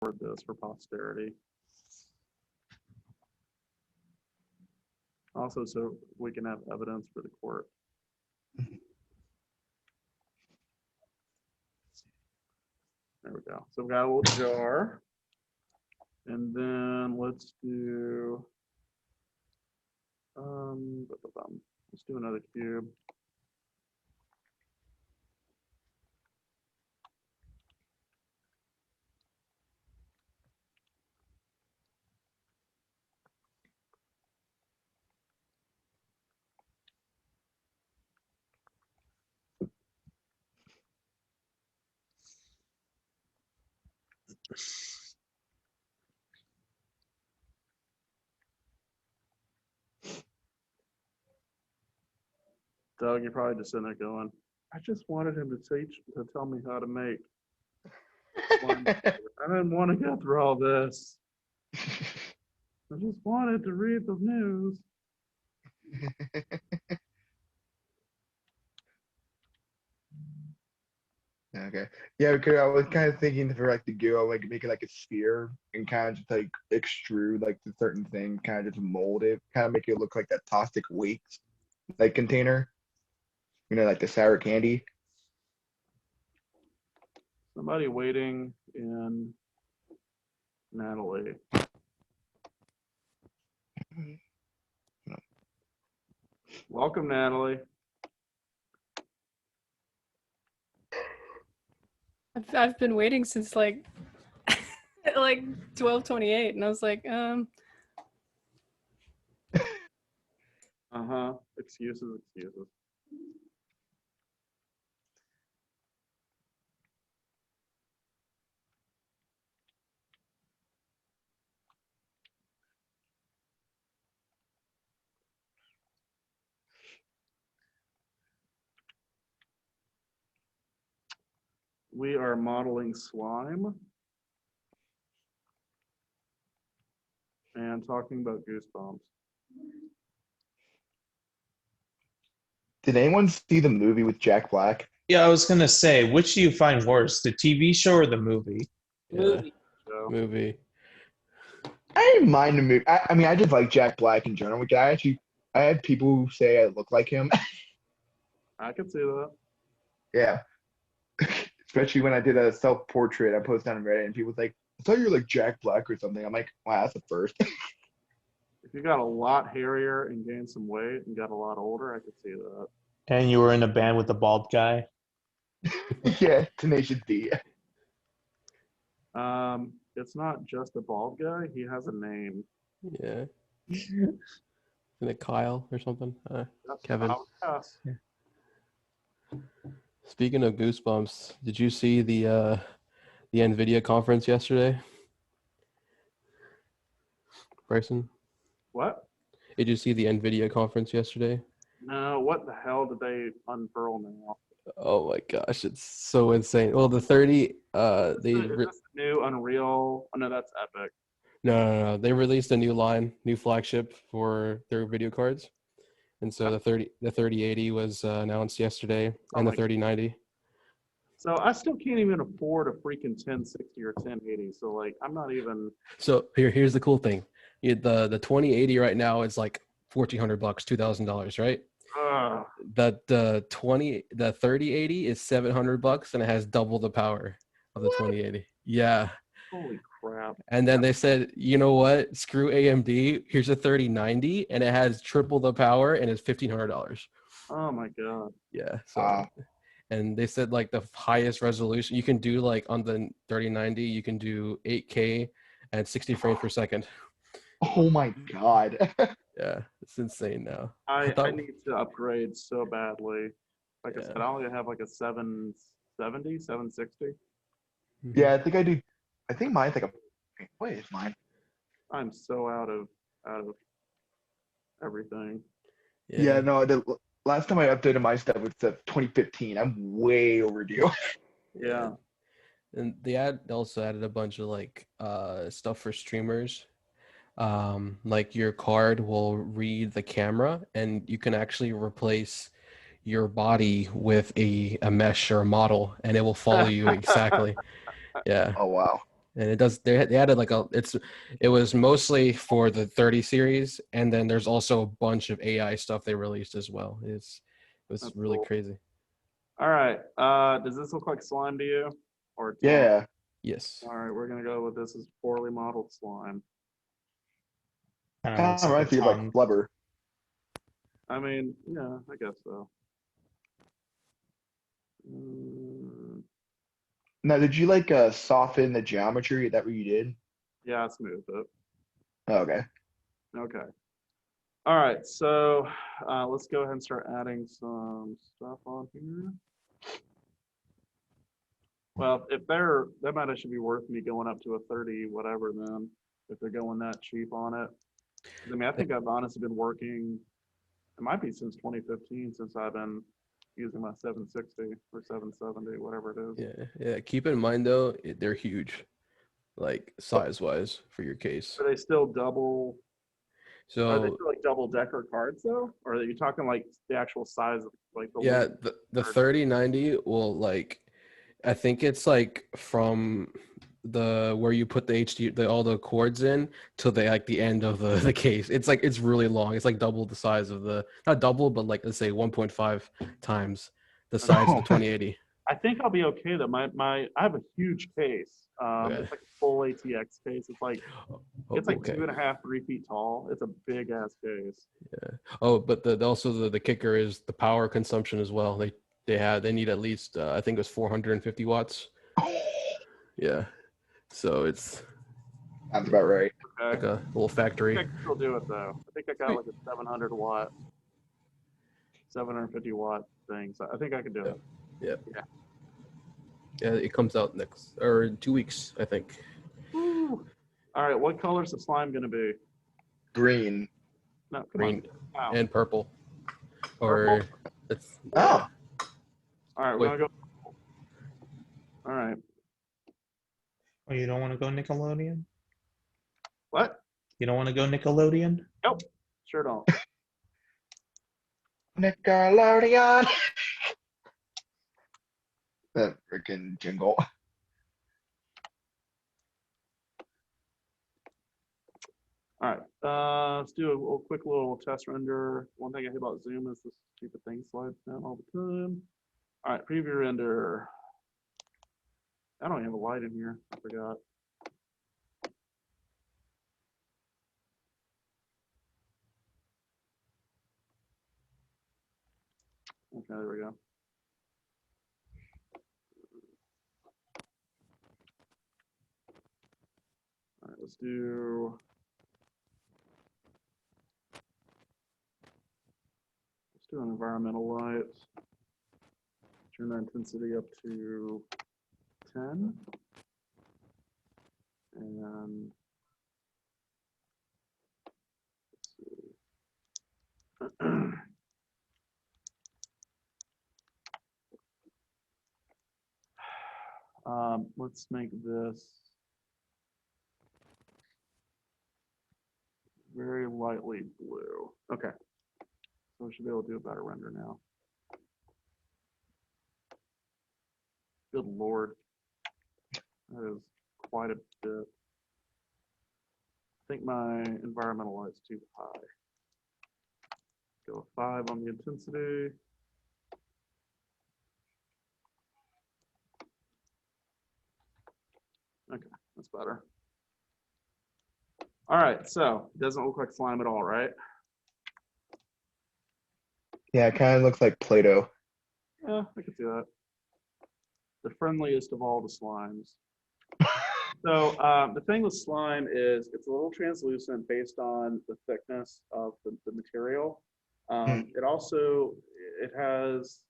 this for posterity. Also, so we can have evidence for the court. There we go. So we got a little jar. And then let's do, let's do another cube. Doug, you're probably just sitting there going, I just wanted him to tell me how to make one. I didn't want to go through all this. I just wanted to read the news. Okay. Yeah, because I was kind of thinking for like the goo, like make it like a sphere and kind of just like extrude like the certain thing, kind of just mold it, kind of make it look like that Tostic Wakes like container. You know, like the sour candy. Somebody waiting in Natalie. Welcome, Natalie. I've been waiting since like like 12:28, and I was like, Excuses. We are modeling slime and talking about Goosebumps. Did anyone see the movie with Jack Black? Yeah, I was gonna say, which do you find worse, the TV show or the movie? movie. So, Movie. I didn't mind the movie. I mean, I just like Jack Black in general, which I had people who say I look like him. I could see that. Yeah. Especially when I did a self-portrait I posted on Reddit and people was like, I thought you were like Jack Black or something. I'm like, wow, that's the first. If you got a lot hairier and gained some weight and got a lot older, I could see that. And you were in a band with the bald guy? Yeah, Tenacious D. It's not just a bald guy. He has a name. Yeah. Isn't it Kyle or something? That's Kevin. yes. Speaking of Goosebumps, did you see the NVIDIA conference yesterday? Bryson? What? Did you see the NVIDIA conference yesterday? No, what the hell did they unfurl now? Oh my gosh, it's so insane. Well, the 30, Is this new Unreal? Oh, no, that's Epic. No. They released a new line, new flagship for their video cards. And so the 3080 was announced yesterday, and the 3090. So I still can't even afford a freaking 1060 or 1080. So like, I'm not even. So here's the cool thing. The 2080 right now is like $1,400, $2,000, right? The 3080 is $700, and it has double the power of the 2080. Yeah. Holy crap. And then they said, you know what? Screw AMD. Here's a 3090, and it has triple the power, and it's $1,500. Oh my god. Yeah. So, and they said like the highest resolution you can do, like on the 3090, you can do 8K and 60 frames per second. Oh my god. Yeah, it's insane now. I need to upgrade so badly. Like I said, I only have like a 770, 760. Yeah, I think I do. I think mine's like a. What is mine? I'm so out of everything. Yeah, no. The last time I updated my stuff was 2015. I'm way overdue. Yeah. And they also added a bunch of like stuff for streamers. Like your card will read the camera, and you can actually replace your body with a mesh or a model, and it will follow you exactly. Yeah. Oh wow. And it does. They added like it was mostly for the 30 series, and then there's also a bunch of AI stuff they released as well. It was That's really cool. crazy. All right. Does this look like slime to you? Or Yeah. Yes. All right, we're gonna go with this as poorly modeled slime. Kind of looks like a Reminds me of like tongue. blubber. I mean, yeah, I guess so. Mm, Now, did you like soften the geometry? Is that what you did? yeah, I smoothed it. Oh, okay. Okay. All right, so let's go ahead and start adding some stuff on here. Well, if that might actually be worth me going up to a 30, whatever, then if they're going that cheap on it. 'Cause I mean, I think I've honestly been working, it might be since 2015 since I've been using my 760 or 770, whatever it is. Yeah. Yeah. Keep in mind though, they're huge, like size wise for your case. Are they still double? Are they So still like double decker cards though? Or are you talking like the actual size of like the yeah, loop the card? 3090 will like, I think it's like from the where you put the all the cords in to the like the end of the case. It's like it's really long. It's like double the size of the, not double, but like let's say 1.5 times the size of the 2080. I think I'll be okay though. I have a huge case. Okay. It's like a full ATX case. It's like Oh, it's like okay. 2.5, 3 feet tall. It's a big ass case. Oh, but also the kicker is the power consumption as well. They need at least I think it was 450 watts. Yeah. So it's Sounds about right. Okay. like a little I factory. think I can still do it though. I think I got like a 700 watt, 750 watt thing. So I think I can do it. Yeah, it comes out next or in 2 weeks, I think. Woo. All right, what color's the slime gonna be? Green. No, come Green on. Ow. and purple. Or it's Oh, All right, we're Wait. gonna go. All right. Oh, you don't want to go Nickelodeon? What? You don't want to go Nickelodeon? Nope. Sure don't. Nickelodeon. That freaking jingle. All right, let's do a quick little test render. One thing I hate about Zoom is this stupid thing slides down all the time. All right, preview render. I don't even have a light in here. I forgot. Okay, there we go. All right, let's do an environmental light. Turn that intensity up to 10. And let's see. Let's make this very lightly blue. Okay, so we should be able to do a better render now. Good Lord, that is quite a bit. I think my environmental light's too high. Go 5 on the intensity. Okay, that's better. All right, so it doesn't look like slime at all, right? Yeah, it kind of looks like Play-Doh. Yeah, I could see that. The friendliest of all the slimes. So the thing with slime is it's a little translucent based on the thickness of the material. It has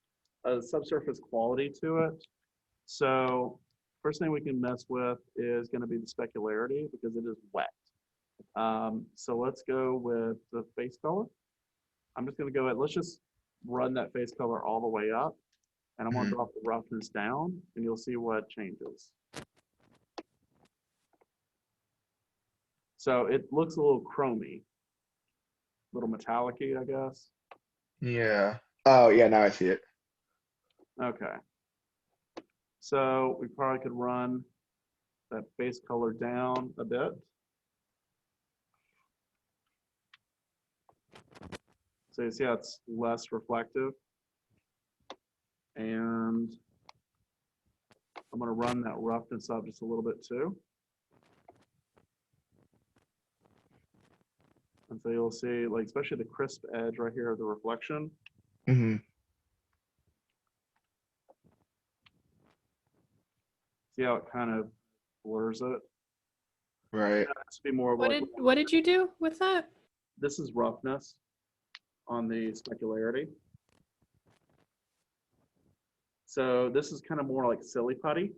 a subsurface quality to it. So first thing we can mess with is going to be the specularity because it is wet. So let's go with the face color. I'm just going to go ahead. Let's just run that face color all the way up. And I'm going to drop the roughness down and you'll see what changes. So it looks a little chromy, a little metallic-y, I guess. Yeah. Oh, yeah, now I see it. Okay. So we probably could run that base color down a bit. So you see how it's less reflective. And I'm going to run that roughness up just a little bit too. And so you'll see, like, especially the crisp edge right here of the reflection. Hmm. See how it kind of blurs it? Right. It has to be more of What like, did what did you do with that? this is roughness on the specularity. So this is kind of more like silly putty.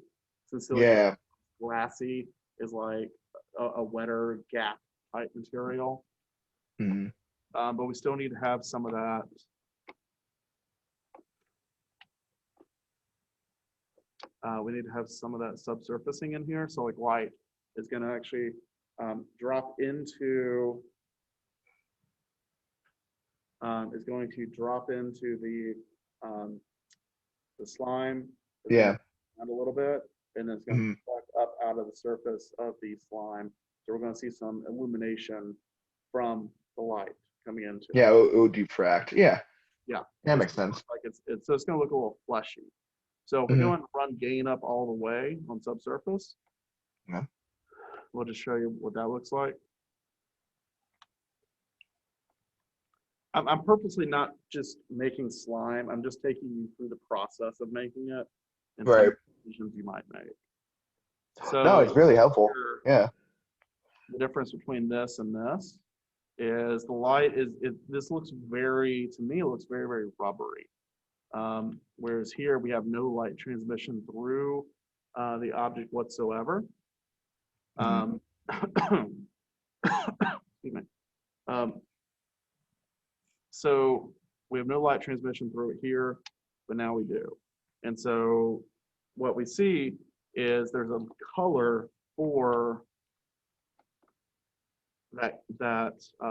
Since silly putty Yeah. glassy is like a wetter gap type material. Hmm. But we still need to have some of that. We need to have some of that subsurfacing in here. So like light is going to actually drop into the slime. It's Yeah. gonna add a little bit, and it's going to Mhm. reflect up out of the surface of the slime. So we're going to see some illumination from the light coming into it. Yeah, it'll diffract. Yeah, Yeah. that It's makes gonna sense. look like so it's going to look a little fleshy. So if we're Mhm. going to run gain up all the way on subsurface, Yeah. we'll just show you what that looks like. I'm purposely not just making slime. I'm just taking you through the process of making it and some Right. decisions you might make. No, So it's really helpful. here, Yeah. the difference between this and this is the light this looks very, to me, it looks very, very rubbery. Whereas here we have no light transmission through the object whatsoever. Excuse me. So we have no light transmission through it here, but now we do. And so what we see is there's a color for that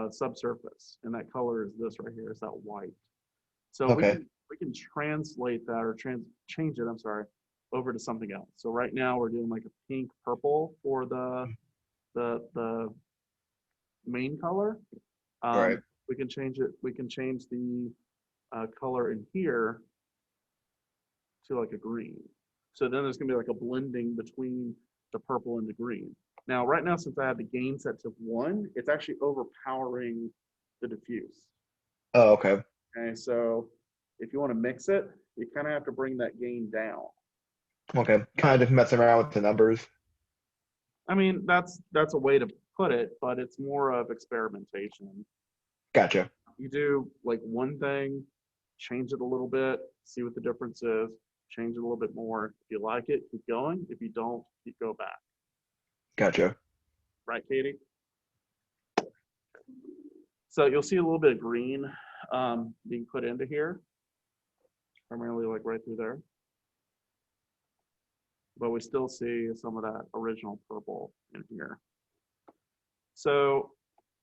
subsurface, and that color is this right here, is that white. So Okay. we can translate that or change it, I'm sorry, over to something else. So right now we're doing like a pink purple for the main color. Right. We can change it. We can change the color in here to like a green. So then there's gonna be like a blending between the purple and the green. Now, right now, since I have the gain set to 1, it's actually overpowering the diffuse. Oh, okay. Okay, so if you want to mix it, you kind of have to bring that gain down. Okay. Kind of messing around with the numbers. I mean, that's a way to put it, but it's more of experimentation. Gotcha. You do like one thing, change it a little bit, see what the difference is, change it a little bit more. If you like it, keep going. If you don't, you go back. Gotcha. Right, Katie? So you'll see a little bit of green being put into here, primarily like right through there. But we still see some of that original purple in here. So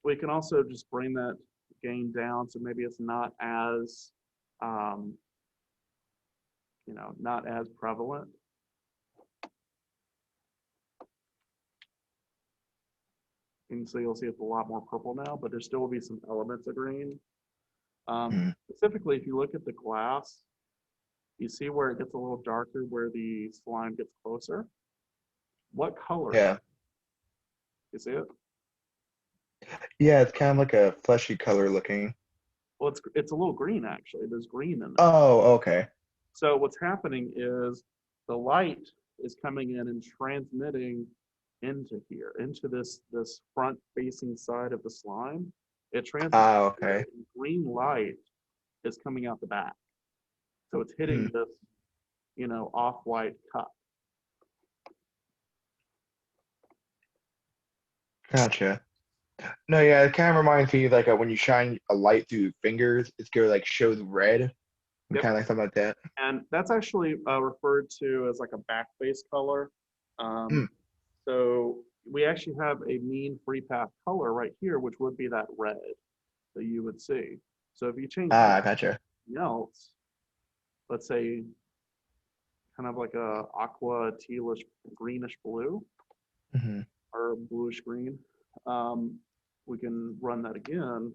we can also just bring that gain down, so maybe it's not as, not as prevalent. And so you'll see it's a lot more purple now, but there still will be some elements of green. Specifically, if you look at the glass, you see where it gets a little darker, where the slime gets closer. What color? Yeah. You see it? Yeah, it's kind of like a fleshy color looking. Well, it's a little green actually. There's green in there. Oh, okay. So what's happening is the light is coming in and transmitting into here, into this front facing side of the slime. It transmits. Okay. Green light is coming out the back. So it's hitting this, off-white cup. Gotcha. No, yeah, it kind of reminds me like when you shine a light through your fingers, it's gonna like show the red, Yep. kind of like something like that. And that's actually referred to as like a back face color. So we actually have a mean free path color right here, which would be that red that you would see. So if you change Gotcha. something else, let's say kind of like a aqua tealish greenish blue, Mhm. or bluish green. We can run that again.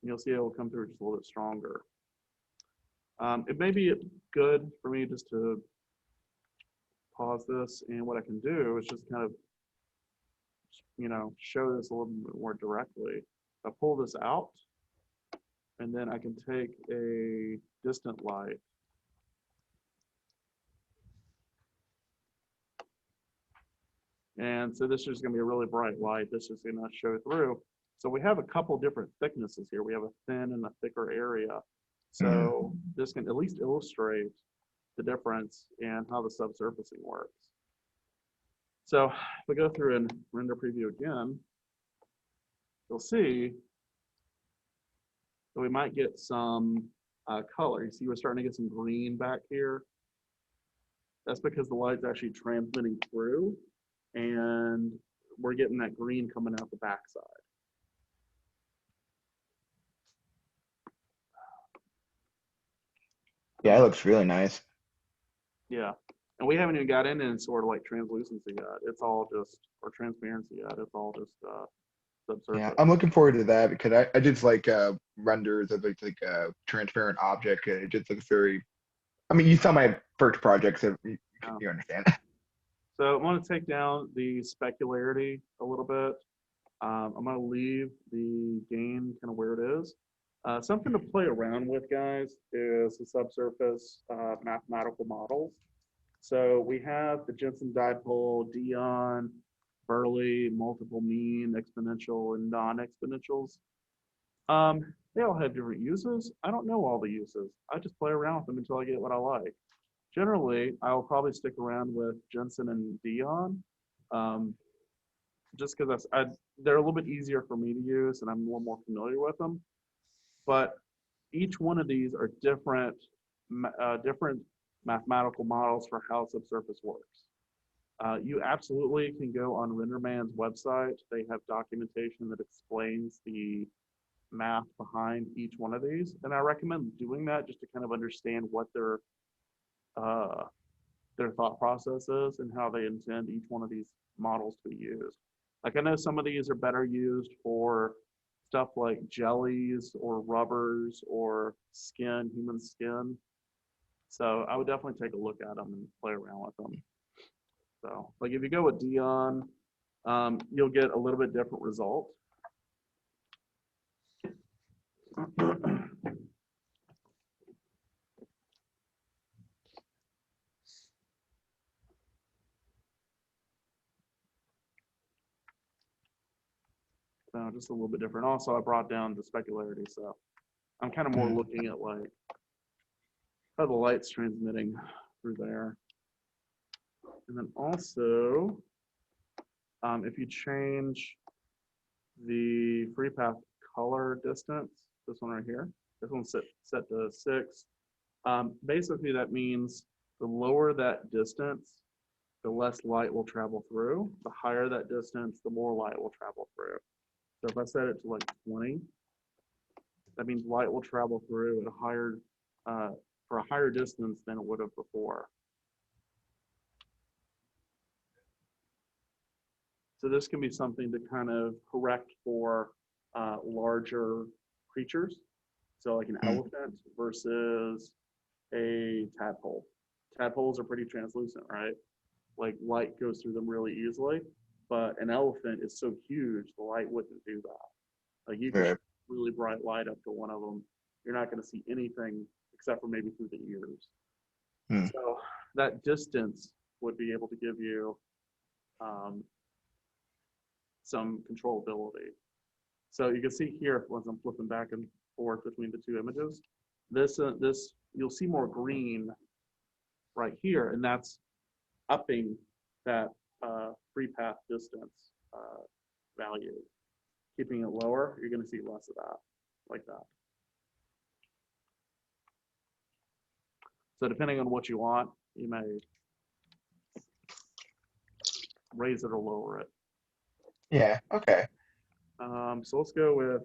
You'll see it will come through just a little bit stronger. It may be good for me just to pause this, and what I can do is just kind of, show this a little bit more directly. I pull this out, and then I can take a distant light. And so this is going to be a really bright light. This is going to show through. So we have a couple different thicknesses here. We have a thin and a thicker area. So this can at least illustrate the difference in how the subsurfacing works. So if we go through and render preview again, you'll see that we might get some color. You see we're starting to get some green back here. That's because the light's actually transmitting through, and we're getting that green coming out the backside. Yeah, it looks really nice. Yeah, and we haven't even got into sort of like translucency yet. It's all just, or transparency yet. It's all just subsurface. Yeah, I'm looking forward to that because I just like renders of like a transparent object. And it just looks very. I mean, you saw my first project, so you understand. So I'm going to take down the specularity a little bit. I'm going to leave the gain kind of where it is. Something to play around with, guys, is the subsurface mathematical models. So we have the Jensen dipole, Dion, Burley, multiple mean, exponential, and non-exponentials. They all have different uses. I don't know all the uses. I just play around with them until I get what I like. Generally, I will probably stick around with Jensen and Dion, just because they're a little bit easier for me to use, and I'm a little more familiar with them. But each one of these are different mathematical models for how subsurface works. You absolutely can go on RenderMan's website. They have documentation that explains the math behind each one of these, and I recommend doing that just to kind of understand what their thought process is and how they intend each one of these models to be used. Like, I know some of these are better used for stuff like jellies or rubbers or skin, human skin. So I would definitely take a look at them and play around with them. So like if you go with Dion, you'll get a little bit different result. So just a little bit different. Also, I brought down the specularity, so I'm kind of more looking at like how the light's transmitting through there. And then also, if you change the free path color distance, this one right here, this one's set to 6. Basically, that means the lower that distance, the less light will travel through. The higher that distance, the more light will travel through. So if I set it to like 20, that means light will travel through at a higher, for a higher distance than it would have before. So this can be something to kind of correct for larger creatures. So like an elephant versus a tadpole. Tadpoles are pretty translucent, right? Like light goes through them really easily, but an elephant is so huge, the light wouldn't do that. Like you can shine really bright light up to one of them, you're not going to see anything except for maybe through the ears. So that distance would be able to give you some controllability. So you can see here, once I'm flipping back and forth between the two images, this you'll see more green right here, and that's upping that free path distance value. Keeping it lower, you're going to see less of that, like that. So depending on what you want, you may raise it or lower it. Yeah, okay. So let's go with,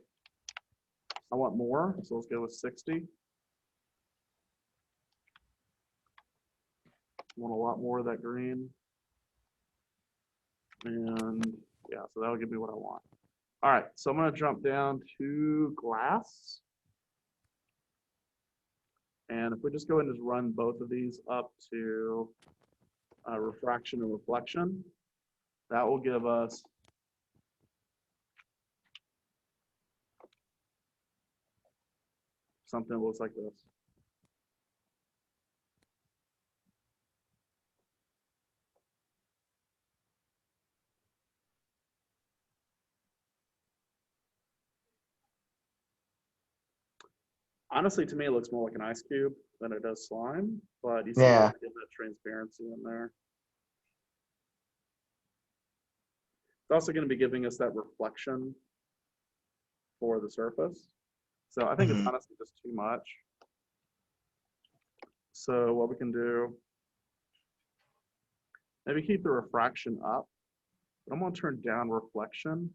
I want more, so let's go with 60. I want a lot more of that green. And yeah, so that'll give me what I want. All right, so I'm gonna jump down to glass. And if we just go and just run both of these up to refraction and reflection, that will give us something that looks like this. Honestly, to me, it looks more like an ice cube than it does slime, but you see Yeah. get that transparency in there. It's also going to be giving us that reflection for the surface. So I think it's Mhm. honestly just too much. So what we can do, maybe keep the refraction up, but I'm going to turn down reflection.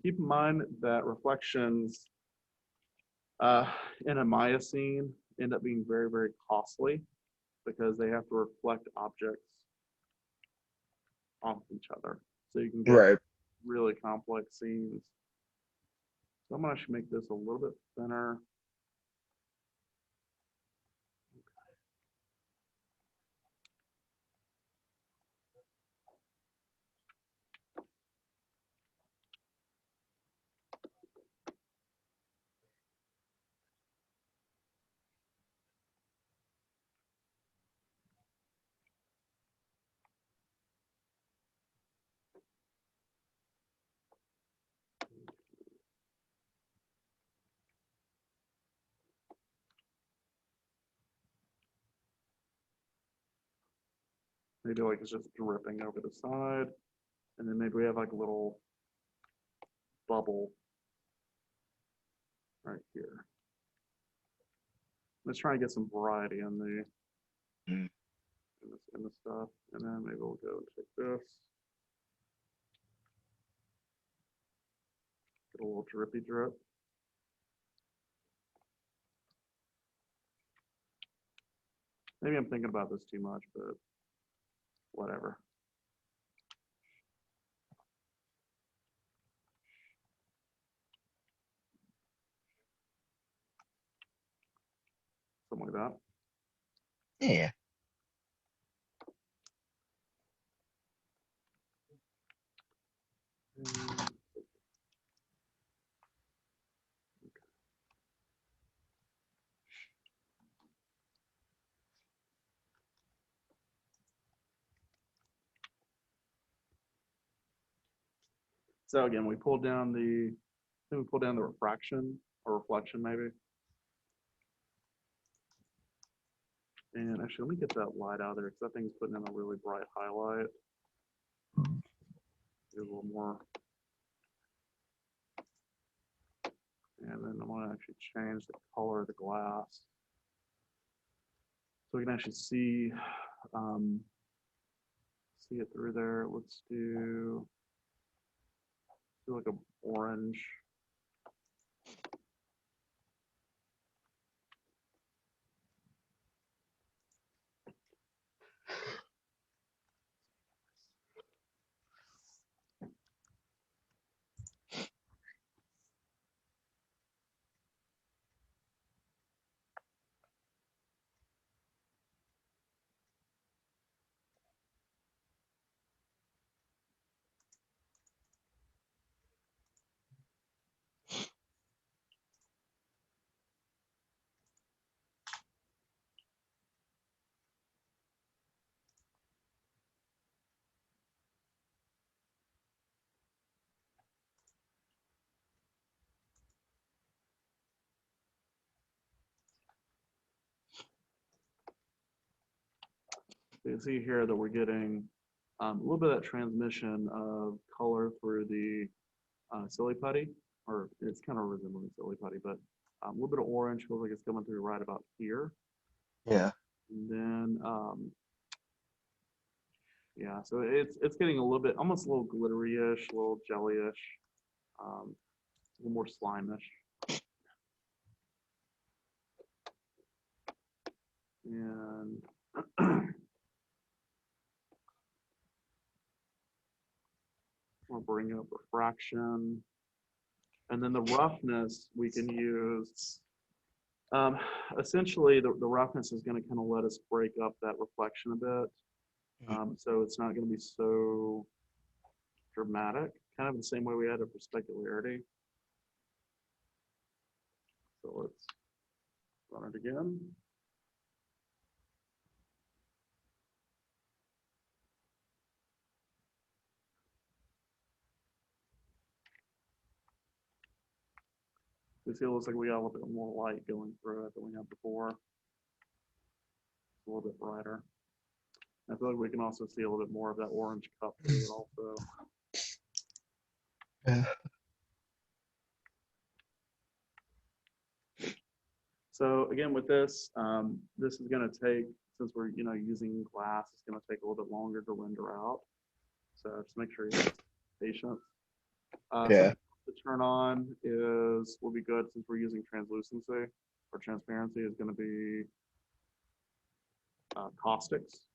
Keep in mind that reflections in a Maya-scene end up being very, very costly because they have to reflect objects off each other. So you can get Right. really complex scenes. So I'm gonna actually make this a little bit thinner. Maybe like it's just dripping over the side. And then maybe we have like a little bubble right here. Let's try and get some variety in the Mm. in the stuff. And then maybe we'll go and take this. Get a little drippy drip. Maybe I'm thinking about this too much, but whatever. Something like that. Yeah. So again, we pulled down the, I think we pulled down the refraction or reflection maybe. And actually, let me get that light out of there because that thing's putting in a really bright highlight. Do a little more. And then I'm gonna actually change the color of the glass. So we can actually see it through there. Let's do like a orange. So you can see here that we're getting a little bit of that transmission of color through the silly putty, or it's kind of resembling silly putty, but a little bit of orange feels like it's coming through right about here. Yeah. And then, yeah, so it's getting a little bit, almost a little glittery-ish, a little jelly-ish, a little more slime-ish. And We'll bring up refraction. And then the roughness we can use. Essentially, the roughness is going to kind of let us break up that reflection a bit. So it's not going to be so dramatic, kind of the same way we had it for specularity. So let's run it again. You see, it looks like we got a little bit more light going through it than we had before. It's a little bit brighter. I feel like we can also see a little bit more of that orange cup through it also. Yeah. So again, with this, this is going to take, since we're using glass, it's going to take a little bit longer to render out. So just make sure you're patient. Yeah. To turn on will be good since we're using translucency or transparency is going to be caustics.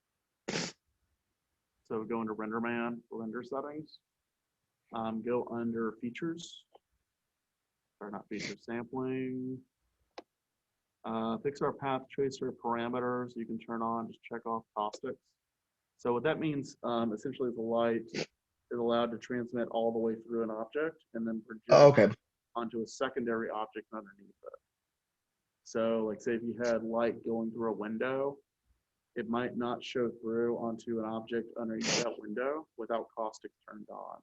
So go into RenderMan, render settings, go under features, or not features, sampling, Pixar path tracer parameters. You can turn on, just check off caustics. So what that means, essentially, the light is allowed to transmit all the way through an object and then project onto a secondary object underneath it. So like say if you had light going through a window, it might not show through onto an object underneath that window without caustics turned on.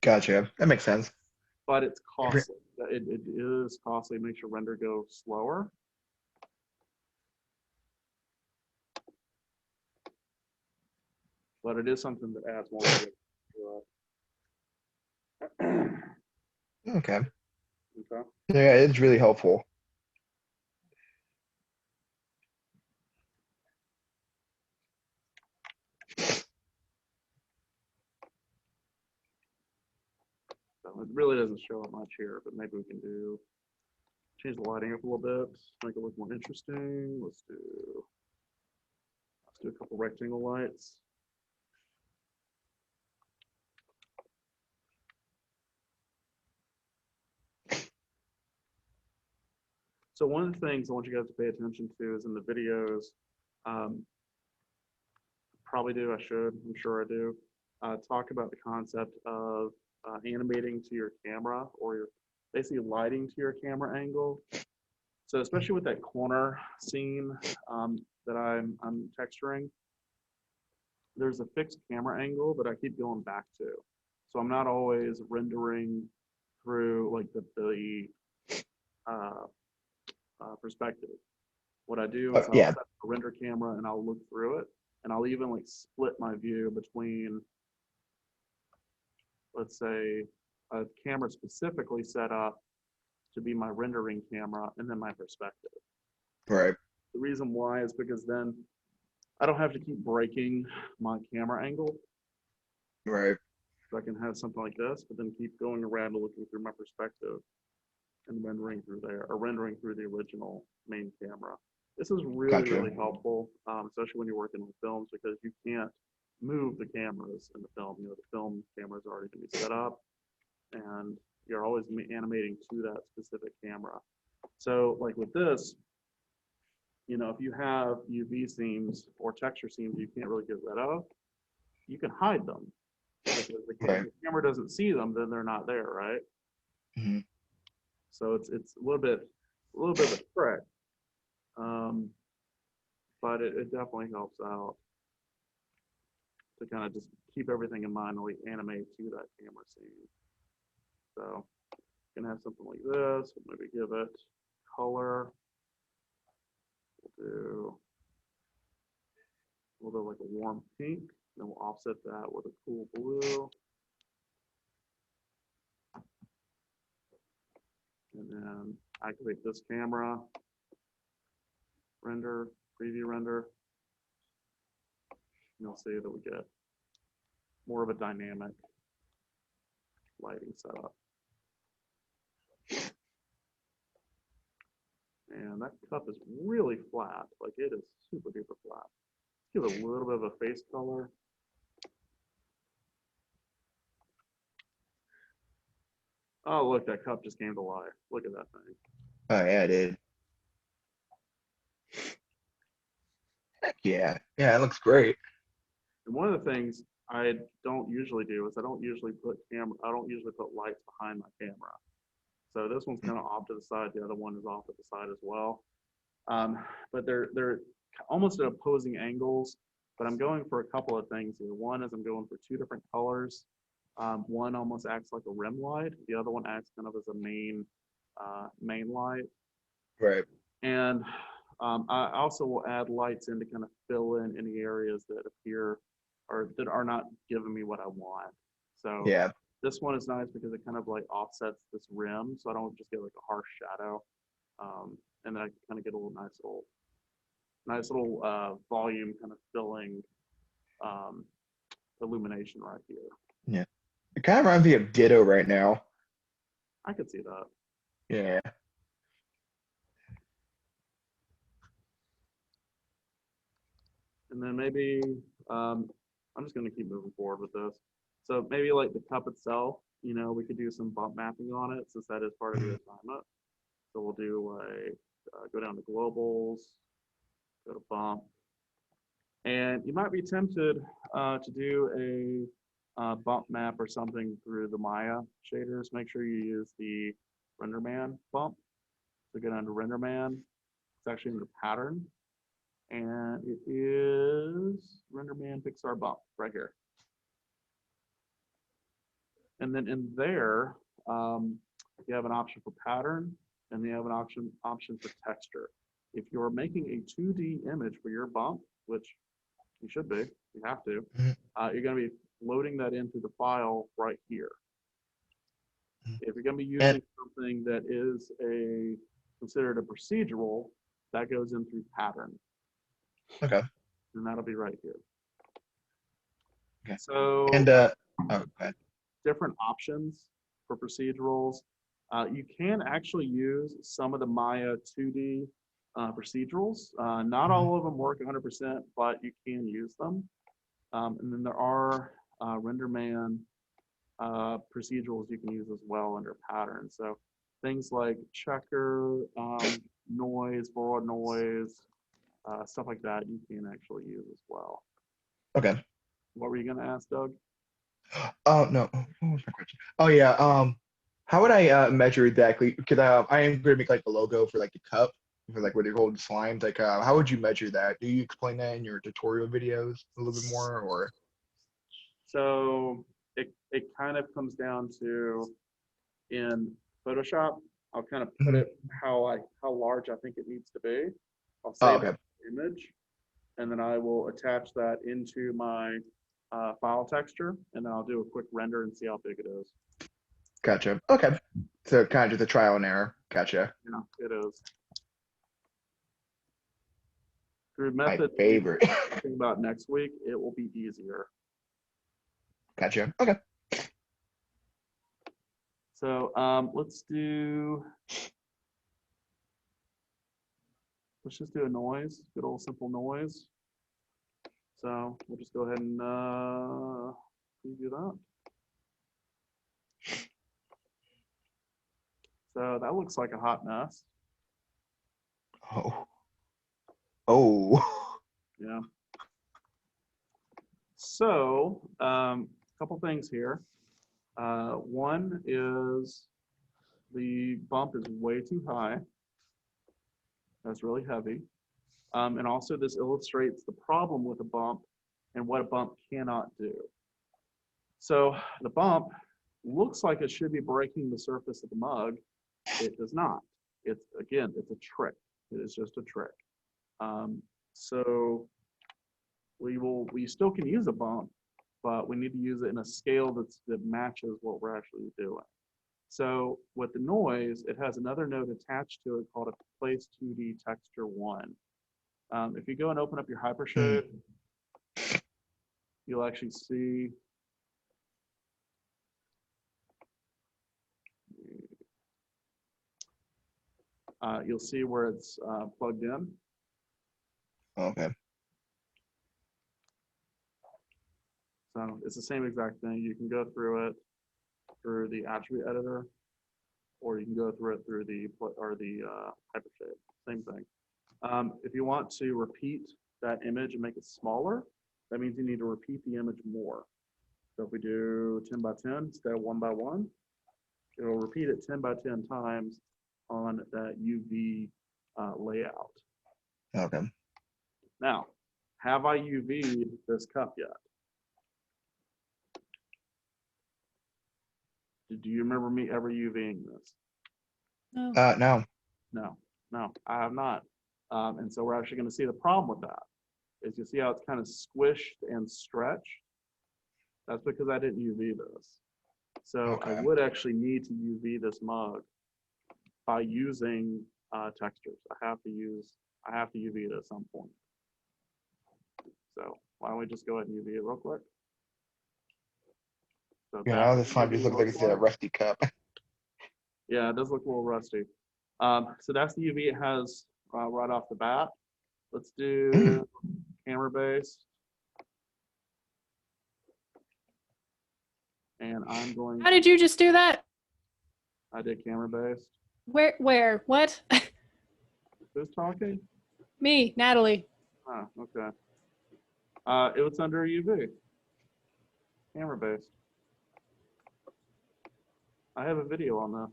Gotcha. That makes sense. But it's costly. It is costly. It makes your render go slower. But it is something that adds more to it. Okay. Okay. Yeah, it's really helpful. So it really doesn't show up much here, but maybe we can change the lighting up a little bit, make it look more interesting. Let's do a couple rectangle lights. So one of the things I want you guys to pay attention to is in the videos, probably do, I should, I'm sure I do, talk about the concept of animating to your camera or your basically lighting to your camera angle. So especially with that corner scene that I'm texturing, there's a fixed camera angle that I keep going back to. So I'm not always rendering through like the perspective. What I do is I'll set a render camera and I'll look through it, and I'll even like split my view between, let's say, a camera specifically set up to be my rendering camera and then my perspective. Right. The reason why is because then I don't have to keep breaking my camera angle. Right. So I can have something like this, but then keep going around and looking through my perspective and rendering through there, or rendering through the original main camera. This is really, really helpful, especially when you're working with films, because you can't move the cameras in the film. The film camera is already going to be set up, and you're always animating to that specific camera. So like with this, if you have UV seams or texture seams you can't really get rid of, you can hide them. Because if the camera doesn't see them, then they're not there, right? Mm-hmm. So it's a little bit of a trick, but it definitely helps out to kind of just keep everything in mind when we animate to that camera scene. So you can have something like this. We'll maybe give it color. We'll do a little bit like a warm pink. Then we'll offset that with a cool blue. And then activate this camera, render, preview render. And you'll see that we get more of a dynamic lighting setup. And that cup is really flat, like it is super duper flat. Give it a little bit of a face color. Oh, look, that cup just came to life. Look at that thing. Oh yeah, I did. Heck yeah. Yeah, it looks great. And one of the things I don't usually do is I don't usually put lights behind my camera. So this one's kind of off to the side. The other one is off to the side as well. But they're almost at opposing angles. But I'm going for a couple of things here. One is I'm going for two different colors. One almost acts like a rim light. The other one acts kind of as a main light. Right. And I also will add lights in to kind of fill in any areas that appear or that are not giving me what I want. So Yeah. this one is nice because it kind of like offsets this rim, so I don't just get like a harsh shadow. And then I can kind of get a little nice little volume kind of filling illumination right here. Yeah. It kind of reminds me of Ditto right now. I could see that. Yeah. And then maybe I'm just going to keep moving forward with this. So maybe like the cup itself, we could do some bump mapping on it since that is part of the assignment. So we'll do like go down to globals, go to bump, and you might be tempted to do a bump map or something through the Maya shaders. Make sure you use the RenderMan bump. So go down to RenderMan. It's actually under pattern. And it is RenderMan Pixar bump right here. And then in there, you have an option for pattern, and you have an option for texture. If you're making a 2D image for your bump, which you should be, you have to, you're going to be loading that into the file right here. If you're going to be using something that is considered a procedural, that goes in through pattern. Okay. And that'll be right here. Okay. So And okay. different options for procedurals. You can actually use some of the Maya 2D procedurals. Not all of them work 100%, but you can use them. And then there are RenderMan procedurals you can use as well under pattern. So things like checker, noise, void noise, stuff like that you can actually use as well. Okay. What were you going to ask, Doug? Oh no. What was my question? Oh yeah. How would I measure exactly? Because I am going to make like the logo for like the cup for like where they hold the slimes. Like, how would you measure that? Do you explain that in your tutorial videos a little bit more, or? So it kind of comes down to in Photoshop, I'll kind of put it how large I think it needs to be. I'll save the image, and then I will attach that into my file texture, and then I'll do a quick render and see how big it is. Gotcha. Okay. So kind of just a trial and error. Gotcha. Yeah, it is. Through My method favorite. think about next week, it will be easier. Gotcha. Okay. So let's just do a noise, good old simple noise. So we'll just go ahead and preview that. So that looks like a hot mess. Oh. Oh. Yeah. So a couple things here. One is the bump is way too high. That's really heavy. And also this illustrates the problem with a bump and what a bump cannot do. So the bump looks like it should be breaking the surface of the mug. It does not. It's a trick. It is just a trick. So we still can use a bump, but we need to use it in a scale that matches what we're actually doing. So with the noise, it has another node attached to it called a Place 2D Texture 1. If you go and open up your Hypershade, you'll actually see you'll see where it's plugged in. Okay. So it's the same exact thing. You can go through it through the attribute editor or you can go through it through the hypershade. Same thing. If you want to repeat that image and make it smaller, that means you need to repeat the image more. So if we do 10 by 10 instead of 1 by 1, it'll repeat it 10 by 10 times on that UV layout. Okay. Now, have I UV'd this cup yet? Do you remember me ever UVing this? No. No. No, I have not. And so we're actually going to see the problem with that. Is you see how it's kind of squished and stretched? That's because I didn't UV this. So I Okay. would actually need to UV this mug by using textures. I have to UV it at some point. So why don't we just go ahead and UV it real quick? So Yeah, that's this one what it just looks like it's a like. rusty cup. Yeah, it does look a little rusty. So that's the UV it has right off the bat. Let's do camera based. And I'm going, How did you just do that? I did camera based. Where? What? Who's talking? Me, Natalie. Oh, okay. It was under UV. Camera based. I have a video on this.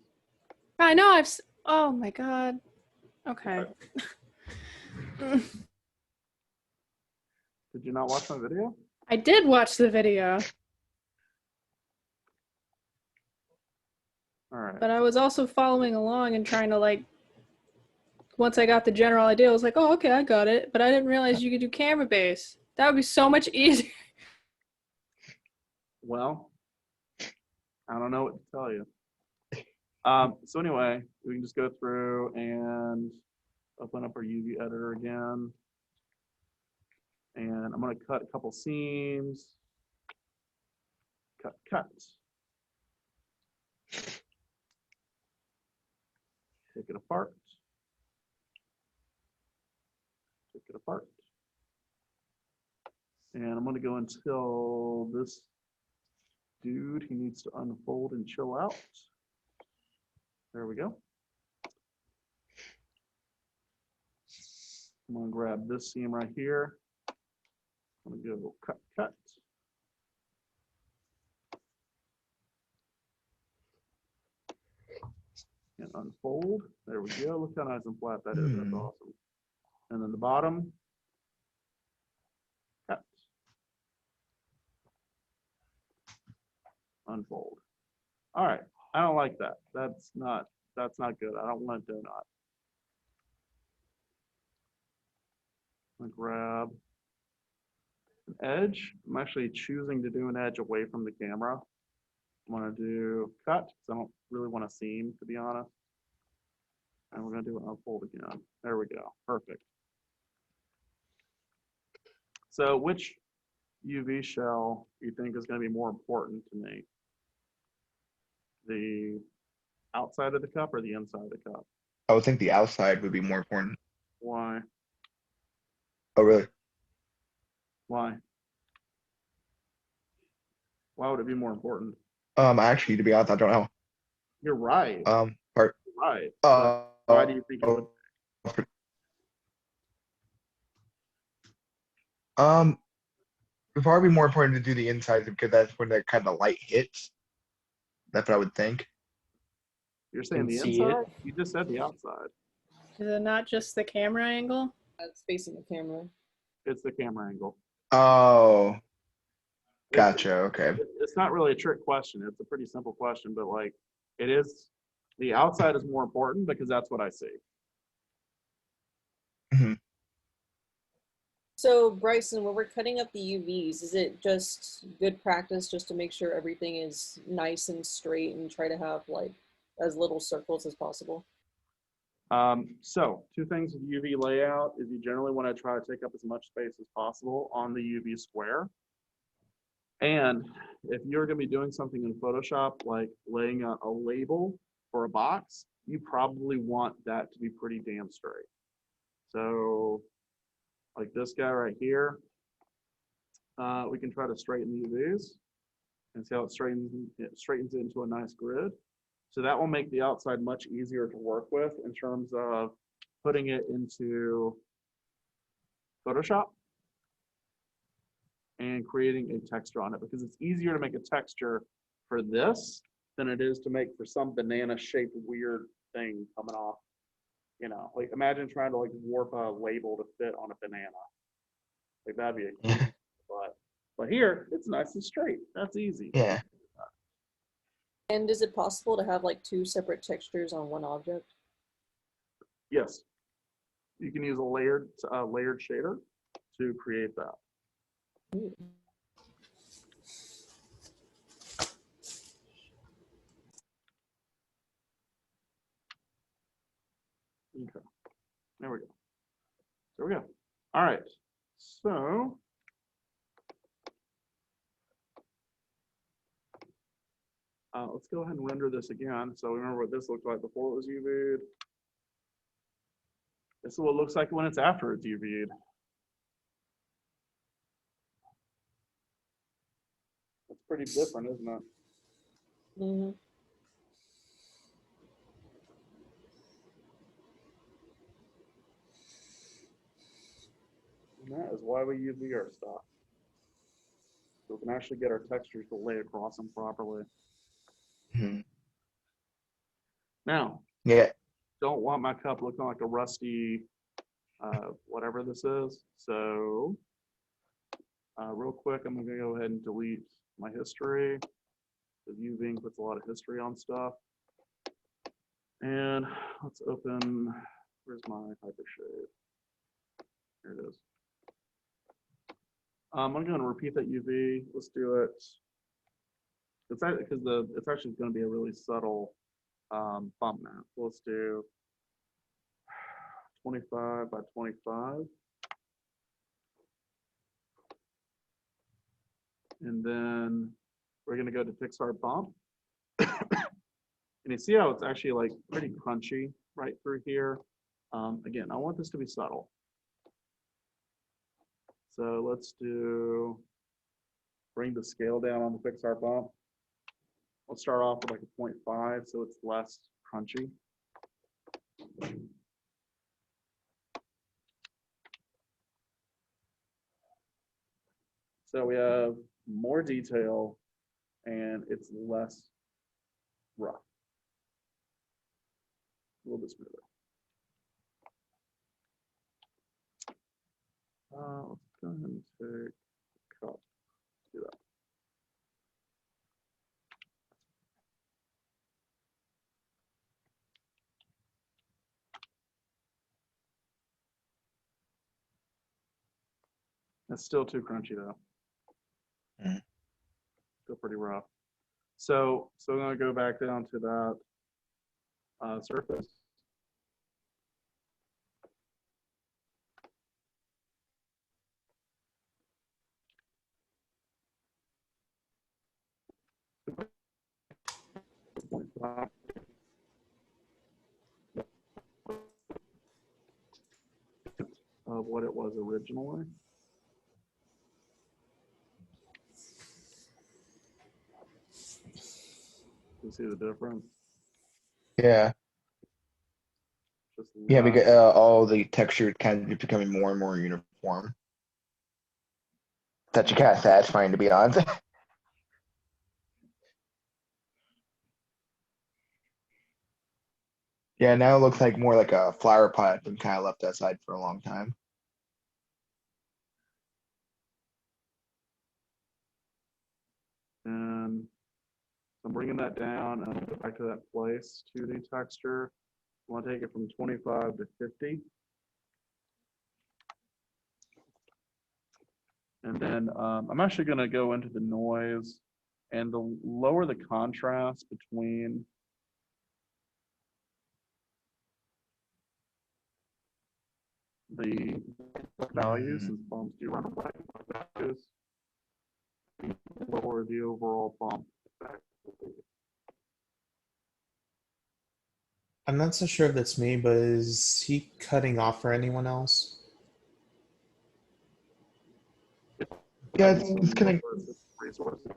I know oh my God. Okay. Did you not watch my video? I did watch the video, All right. but I was also following along and trying to like, once I got the general idea, I was like, oh, okay, I got it. But I didn't realize you could do camera base. That would be so much easier. Well, I don't know what to tell you. So anyway, we can just go through and open up our UV editor again. And I'm going to cut a couple seams. Cut. Take it apart. Take it apart. And I'm going to go until this dude, he needs to unfold and chill out. There we go. I'm going to grab this seam right here. I'm going to go cut. And unfold. There we go. Look how nice and flat that is. That's awesome. And then the bottom, cut. Unfold. All right. I don't like that. That's not good. I don't want a donut. I'm gonna grab an edge. I'm actually choosing to do an edge away from the camera. I'm gonna do cut because I don't really want a seam, to be honest. And we're gonna do an unfold again. There we go. Perfect. So which UV shell do you think is going to be more important to me? The outside of the cup or the inside of the cup? I would think the outside would be more important. Why? Oh, really? Why? Why would it be more important? Actually, to be honest, I don't know. You're right. Part. You're right. But why do you think it would? It'd probably be more important to do the inside because that's when that kind of light hits. That's what I would think. You're saying the Can see it. inside? You just said the outside. Is it not just the camera angle? It's facing the camera. It's the camera angle. Oh, gotcha. Okay. It's not really a trick question. It's a pretty simple question, but like it is, the outside is more important because that's what I see. So Bryson, when we're cutting up the UVs, is it just good practice just to make sure everything is nice and straight and try to have like as little circles as possible? So two things with UV layout is you generally want to try to take up as much space as possible on the UV square. And if you're going to be doing something in Photoshop, like laying out a label for a box, you probably want that to be pretty damn straight. So like this guy right here, we can try to straighten the UVs and see how it straightens it into a nice grid. So that will make the outside much easier to work with in terms of putting it into Photoshop and creating a texture on it, because it's easier to make a texture for this than it is to make for some banana shaped weird thing coming off. You know, like imagine trying to like warp a label to fit on a banana. Like that'd be a but here it's nice and straight. That's easy. Yeah. And is it possible to have like 2 separate textures on one object? Yes. You can use a layered shader to create that. Okay. There we go. There we go. All right. So let's go ahead and render this again. So remember what this looked like before it was UV'd. This is what it looks like when it's after it's UV'd. It's pretty different, isn't it? Mm-hmm. And that is why we use VR stuff. So we can actually get our textures to lay across them properly. Mhm. Now, Yeah. don't want my cup looking like a rusty, whatever this is. So real quick, I'm gonna go ahead and delete my history. Because UVing puts a lot of history on stuff. And let's open, where's my Hypershade? Here it is. I'm going to repeat that UV. Let's do it. It's because it's actually going to be a really subtle bump map. Let's do 25 by 25. And then we're going to go to Pixar bump. And you see how it's actually like pretty crunchy right through here. Again, I want this to be subtle. So let's bring the scale down on the Pixar bump. Let's start off with like a 0.5 so it's less crunchy. So we have more detail and it's less rough. A little bit smoother. Let's go ahead and take a cup. Do that. It's still too crunchy though. Still pretty rough. So I'm gonna go back down to that surface. Of what it was originally. You see the difference? Yeah. Just Yeah, less. because all the texture kind of becoming more and more uniform. That's kind of satisfying, to be honest. Yeah, now it looks like more like a flower pot that's been kind of left aside for a long time. And I'm bringing that down and go back to that place to the texture. I want to take it from 25 to 50. And then I'm actually going to go into the noise and lower the contrast between the values, since bumps do run away with values. Lower the overall bump effect. I'm not so sure if that's me, but is he cutting off for anyone else? Yeah, it's kind of. Resources.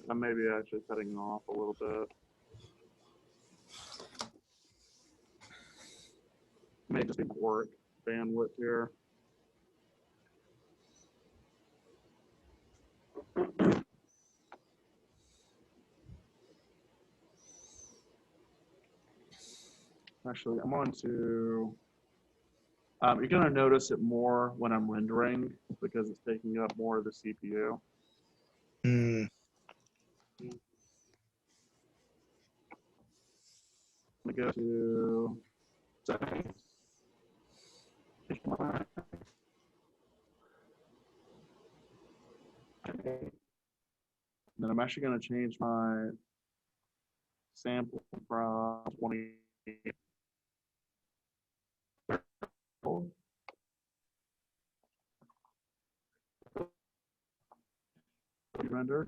I may be actually cutting off a little bit. May just be work bandwidth here. Actually, I'm on to, you're gonna notice it more when I'm rendering because it's taking up more of the CPU. Hmm. I'm gonna go to settings. Then I'm actually gonna change my sample from 20 render.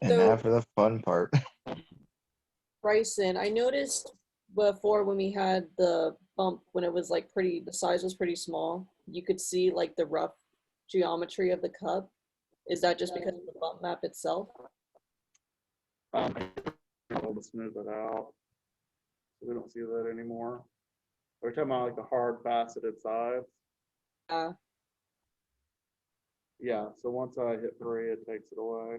And So- now for the fun part. Bryson, I noticed before when we had the bump, when it was like pretty, the size was pretty small, you could see like the rough geometry of the cup. Is that just because of the bump map itself? I'm able to smooth it out. So we don't see that anymore. We're talking about like the hard faceted sides. Uh, Yeah, so once I hit 3, it takes it away.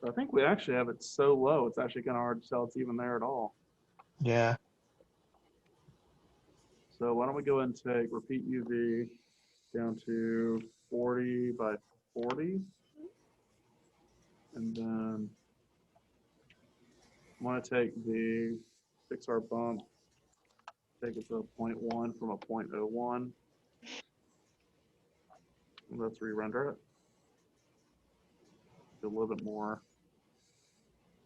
So I think we actually have it so low, it's actually kind of hard to tell it's even there at all. Yeah. So why don't we go ahead and take repeat UV down to 40 by 40. And then I want to take the Pixar bump, take it to a 0.1 from a 0.01. And let's re-render it.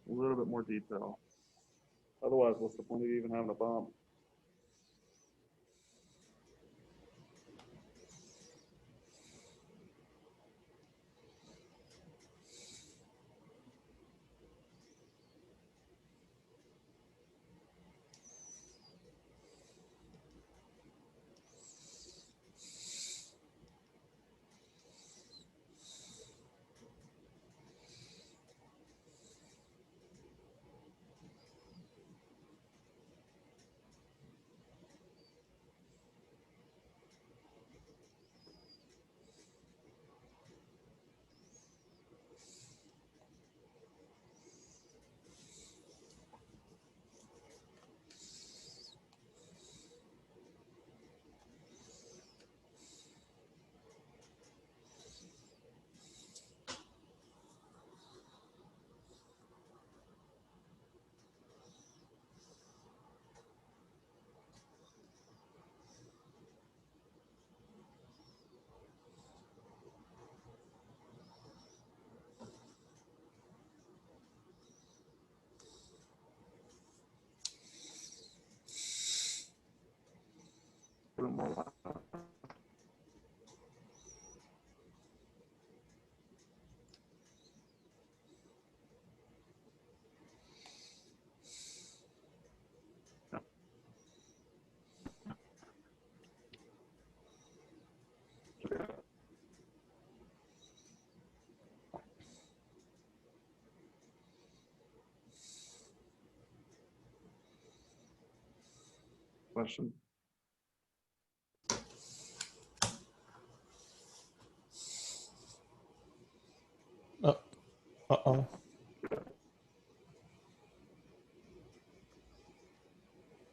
A little bit more detail. Otherwise, what's the point of even having a bump? A little more. Question. Uh-oh.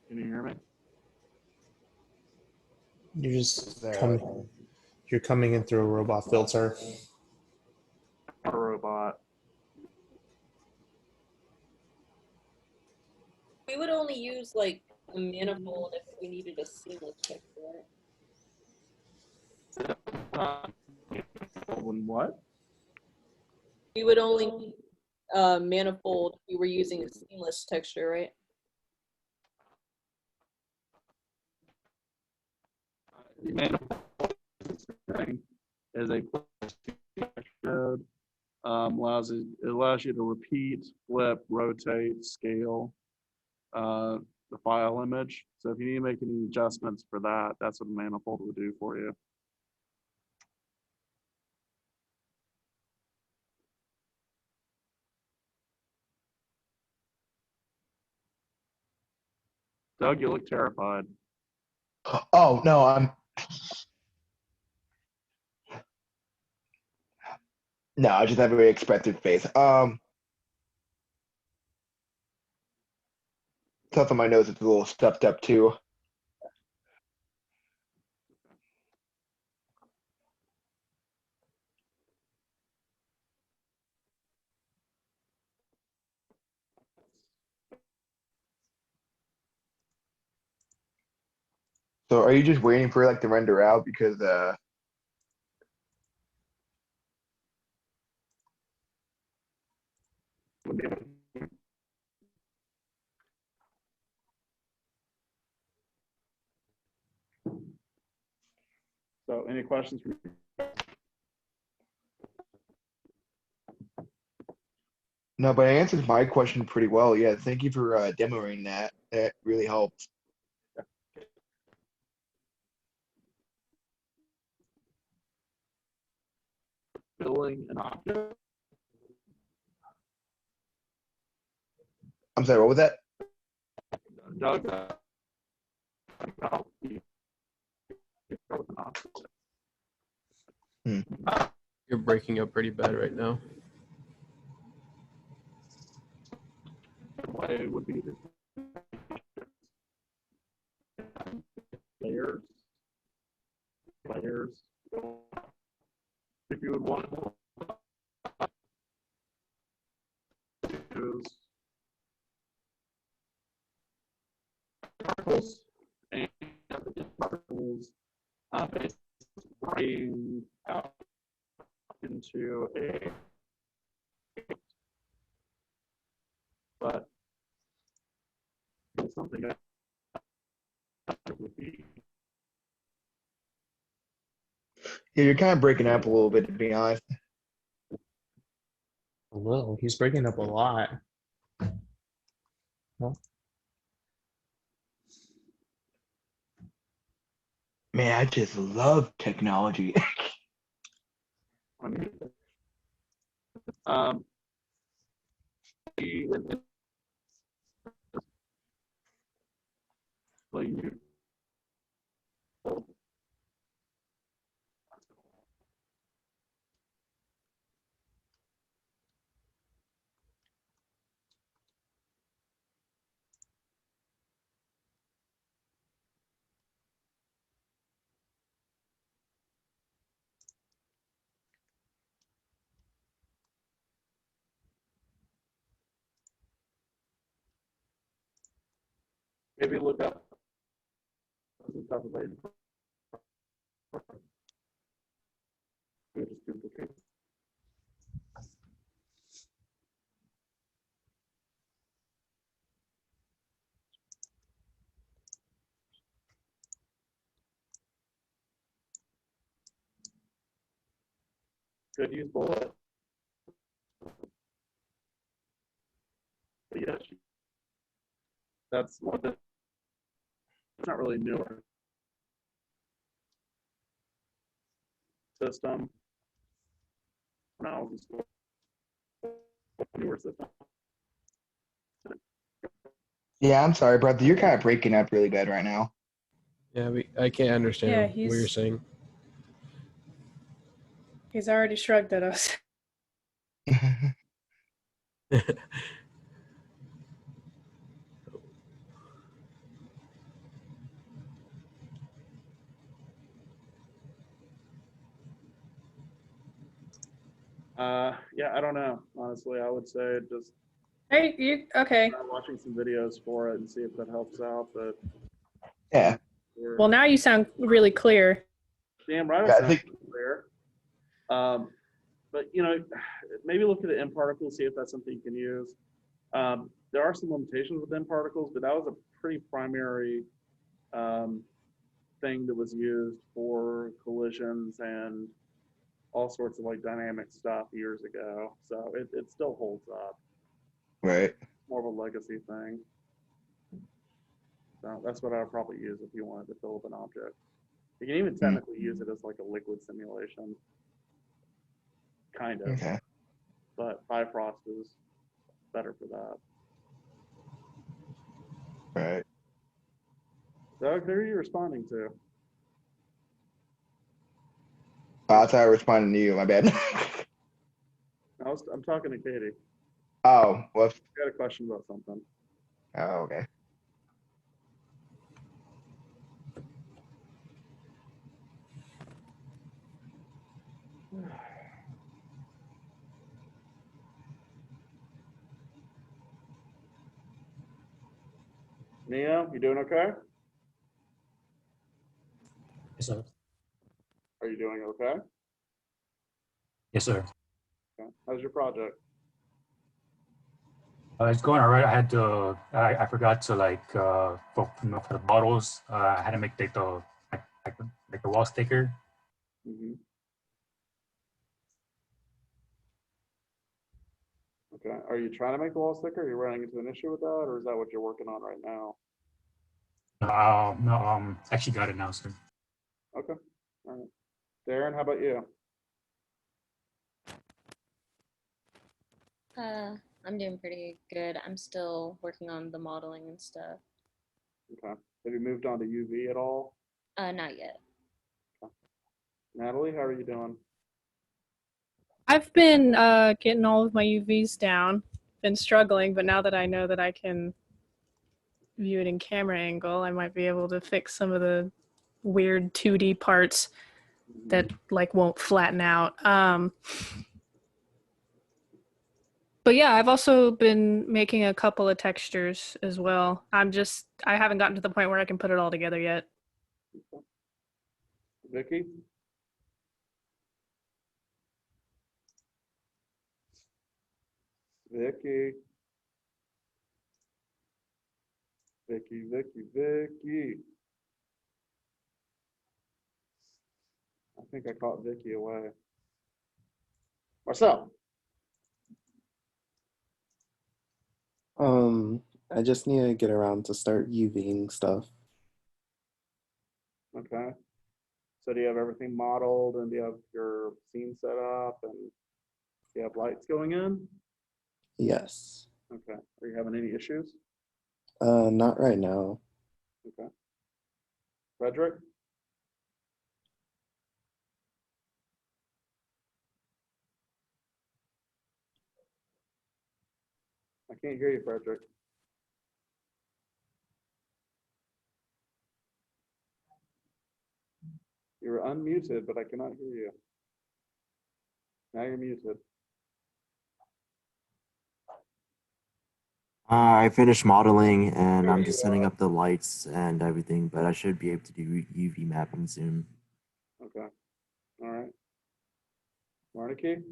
Can you hear me? You're just There. coming. You're coming in through a robot filter. A robot. we would only use like a manifold if it we needed a seamless texture. When what? We would only need manifold if we were using a seamless texture, right? The manifold thing is a code. It allows you to repeat, flip, rotate, scale the file image. So if you need to make any adjustments for that, that's what a manifold will do for you. Doug, you look terrified. Oh no, I just have a very expressive face. Stuff on my nose is a little stuffed up too. So are you just waiting for like to render out because So any questions for me? no, but I answered my question pretty well. Yeah, thank you for demoing that. That really helped. Building an object. I'm sorry, what was that? Doug, about the object. You're breaking up pretty bad right now. Way would be the layers. If you would want to use particles and the particles bring out into a, but it's something that would be. Yeah, you're kind of breaking up a little bit, to be honest. A little. He's breaking up a lot. Well, Man, I just love technology. Um, like you. Maybe look up. Just duplicate. Could use bullet. But yes, that's what the, it's not really newer system. Analysis newer system. Yeah, I'm sorry, brother. You're kind of breaking up really bad right now. Yeah, I can't understand Yeah, what you're he's- saying. He's already shrugged at us. Yeah, I don't know. Honestly, I would say just Hey, you okay? try watching some videos for it and see if that helps out. But Yeah. Well, now you sound really clear. Damn right, Yeah, I I sound think- clear. But you know, maybe look at the M particles, see if that's something you can use. There are some limitations with M particles, but that was a pretty primary thing that was used for collisions and all sorts of like dynamic stuff years ago. So it still holds up. Right. More of a legacy thing. So that's what I would probably use if you wanted to fill up an object. You can even technically use it as like a liquid simulation. Kind of. Okay. But Bifrost is better for that. Right. Doug, who are you responding to? I thought I was responding to you. My bad. I'm talking to Katie. Oh, well. I got a question about something. Oh, okay. Neo, you doing okay? Yes, sir. Are you doing okay? Yes, sir. Okay. How's your project? It's going all right. I had to. I forgot to like for the bottles. I had to make like the wall sticker. Mm-hmm. Okay. Are you trying to make the wall sticker? Are you running into an issue with that, or is that what you're working on right now? No, actually got it now, sir. Okay. All right. Darren, how about you? I'm doing pretty good. I'm still working on the modeling and stuff. Okay. Have you moved on to UV at all? Not yet. Natalie, how are you doing? I've been getting all of my UVs down. Been struggling, but now that I know that I can view it in camera angle, I might be able to fix some of the weird 2D parts that like won't flatten out. But yeah, I've also been making a couple of textures as well. I haven't gotten to the point where I can put it all together yet. Vicky? Vicky. Vicky. I think I caught Vicky away. Marcel. I just need to get around to start UVing stuff. Okay. So do you have everything modeled and do you have your scene set up and do you have lights going in? Yes. Okay. Are you having any issues? Not right now. Okay. Frederick? I can't hear you, Frederick. You're unmuted, but I cannot hear you. Now you're muted. I finished modeling and I'm just setting up the lights and everything, but I should be able to do UV mapping soon. Okay. All right. Warnicki?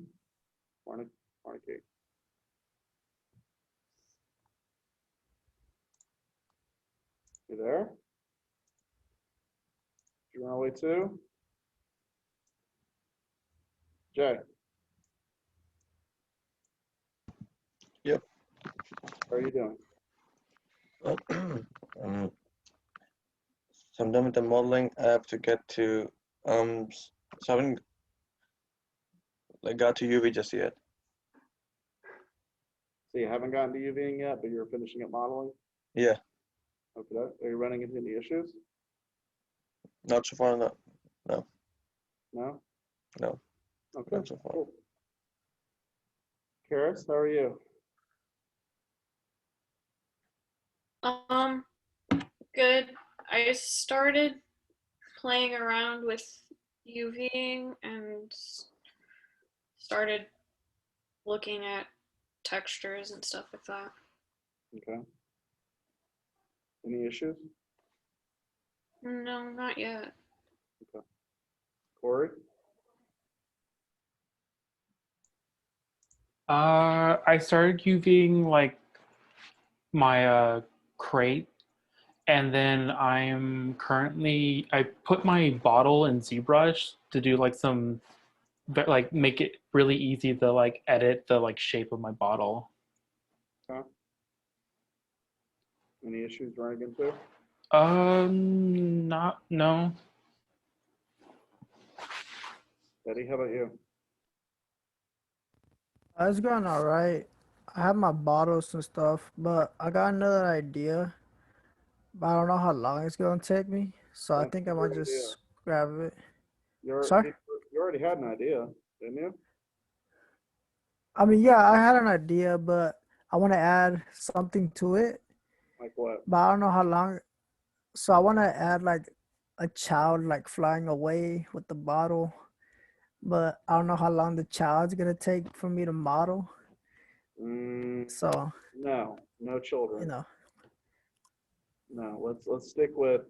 Warnicki. You there? You run away too? Jay? Yep. How are you doing? So I'm done with the modeling. I have to get to so I haven't got to UV just yet. So you haven't gotten to UVing yet, but you're finishing up modeling? Yeah, Okay. Are you running into any issues? not so far. No, No? no, Okay. not so far. Cool. Karis, how are you? Good. I started playing around with UVing and started looking at textures and stuff like that. Okay. Any issues? No, not yet. Okay. Corey? I started UVing like my crate, and then I put my bottle in ZBrush to do like some like make it really easy to like edit the like shape of my bottle. Okay. Any issues running into? Not no. Betty, how about you? It's going all right. I have my bottles and stuff, but I got another idea, but I don't know how long it's gonna take me. So I That's think a I might good idea. just grab it. You Sorry? already had an idea, didn't you? I mean, yeah, I had an idea, but I want to add something to it, Like what? but I don't know how long. So I want to add like a child like flying away with the bottle, but I don't know how long the child's gonna take for me to model. So, No children. you know, No, let's stick with.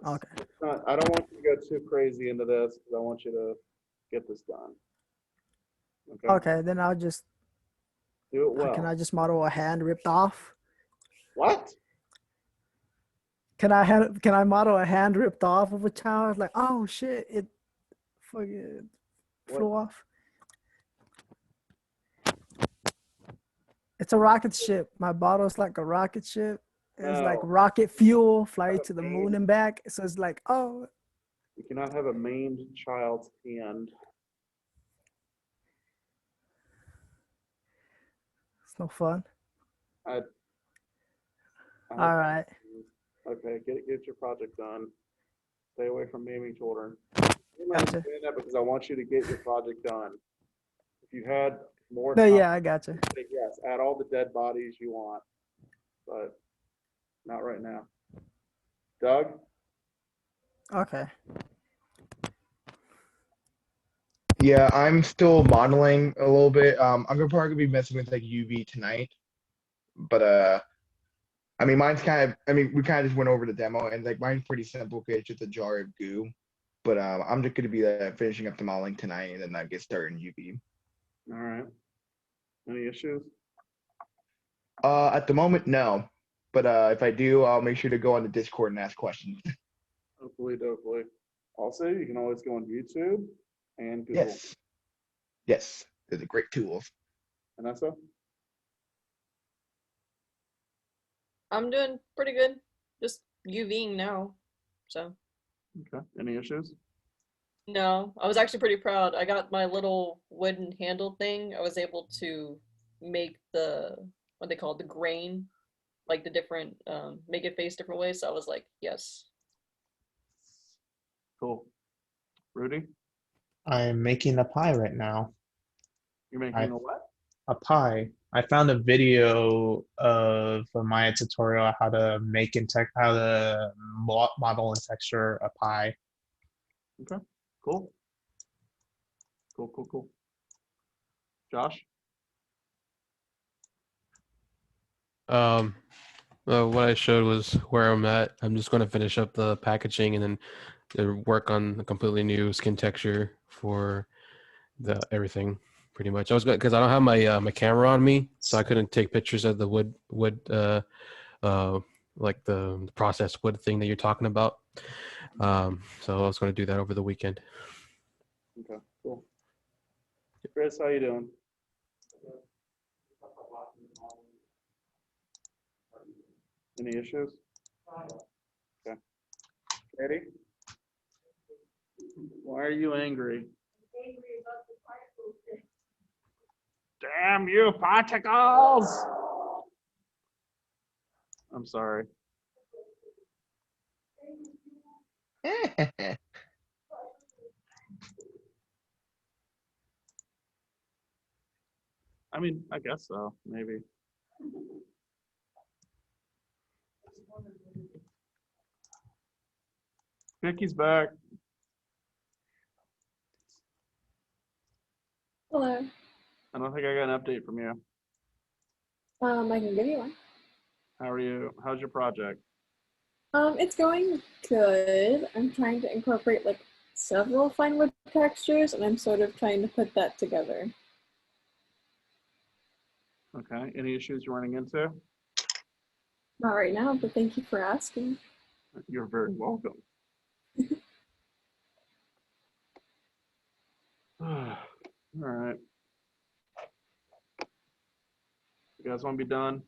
okay. I don't want you to go too crazy into this because I want you to get this done. Okay. Okay, then I'll just. Do it well. Can I just model a hand ripped off? What? Can I model a hand ripped off of a child? Like, oh shit, it fucking flew off. It's a rocket ship. My bottle's like a rocket ship. It's like No. rocket fuel, fly to the moon and back. So it's like, oh, You cannot have a maimed child's hand. it's no fun. I All right. Okay, get your project done. Stay away from maiming children. I'm Gotcha. saying that because I want you to get your project done. If you had more No, time, yeah, I gotcha. say yes, add all the dead bodies you want, but not right now. Doug? Okay. Yeah, I'm still modeling a little bit. I'm gonna probably be messing with like UV tonight, but I mean mine's kind of. I mean we kind of just went over the demo and like mine's pretty simple. Okay, it's just a jar of goo, but I'm just gonna be finishing up the modeling tonight and then I get started in UV. All right. Any issues? At the moment, no, but if I do, I'll make sure to go on the Discord and ask questions. Hopefully. Also, you can always go on YouTube and Google. Yes, they're the great tools. Vanessa? I'm doing pretty good. Just UVing now. So Okay. Any issues? no, I was actually pretty proud. I got my little wooden handle thing. I was able to make what they call it, the grain, like the different make it face different ways. So I was like, yes. Cool. Rudy? I'm making a pie right now. You're making a what? A pie. I found a video of a Maya tutorial how to make how to model and texture a pie. Okay. Cool. Cool. Josh? What I showed was where I'm at. I'm just going to finish up the packaging and then work on a completely new skin texture for the everything. Pretty much. I was good because I don't have my my camera on me, so I couldn't take pictures of the wood like the processed wood thing that you're talking about. So I was going to do that over the weekend. Okay, cool. Chris, how you doing? Any issues? Okay. Katie? Why are you angry? Damn you, particles! I'm sorry. I mean, I guess so, maybe. Vicky's back. Hello. I don't think I got an update from you. I can give you one. How are you? How's your project? It's going good. I'm trying to incorporate like several fine wood textures, and I'm sort of trying to put that together. Okay. Any issues you're running into? Not right now, but thank you for asking. You're very welcome. All right. You guys want to be done?